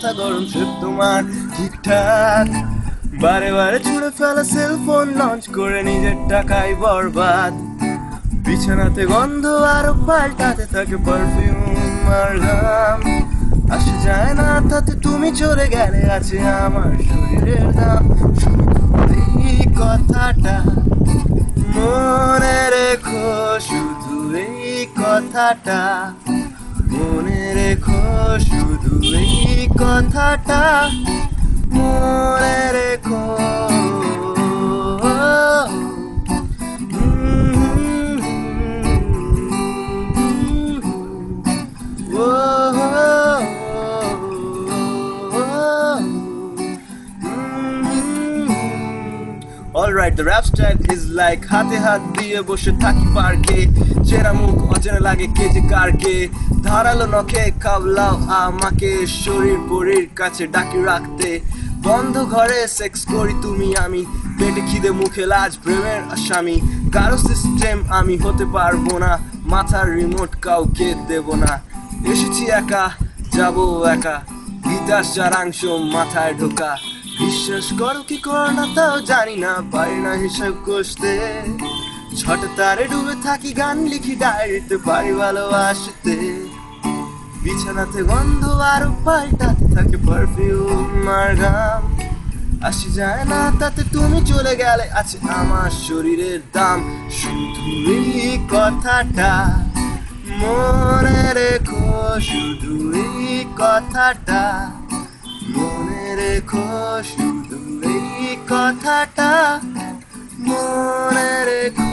মাথা গরম সব তোমার ঠিকঠাক, বারে বারে ছুঁড়ে ফেলা সেলফোন লঞ্চ করে নিজের টাকায় বরবাদ, বিছানাতে গন্ধ আরো পাল্টাতে থাকে পারফিউম আর ঘাম, আসে যায় না তাতে তুমি চলে গেলে আছে আমার শরীরের দাম। শুধু এই কথাটা মনে রেখো, শুধু এই কথাটা মনে রেখো, শুধু এই কথাটা মনে রেখো। Alright, the rap style is like হাতে হাত দিয়ে বসে থাকি পার্কে, চেরা মুখ অচেনা লাগে কে যে কারকে, ধারালো নখে কাবলাও আমাকে শরীর পরীর কাছে ডাকি রাখতে, বন্ধ ঘরে সেক্স করি তুমি আমি, পেটে খিদে মুখে লাজ প্রেমের আসামি, কারো সিস্টেম আমি হতে পারবো না, মাথার রিমোট কাউকে দেব না, এসেছি একা যাবো একা, গীতার সারাংশ মাথায় ঢোকা, বিশ্বাস করো কি করো না তাও জানি না, পারি না হিসাব কষতে, ছটা তারে ডুবে থাকি গান লিখি ডায়েরিতে, পারি ভালোবাসতে, বিছানাতে গন্ধ আরো পাল্টাতে থাকে পারফিউম আর ঘাম, আসি যায় না তাতে তুমি চলে গেলে আছে আমার শরীরের দাম। শুধু এই কথাটা মনে রেখো, শুধু এই কথাটা মনে রেখো, শুধু এই কথাটা মনে রেখো।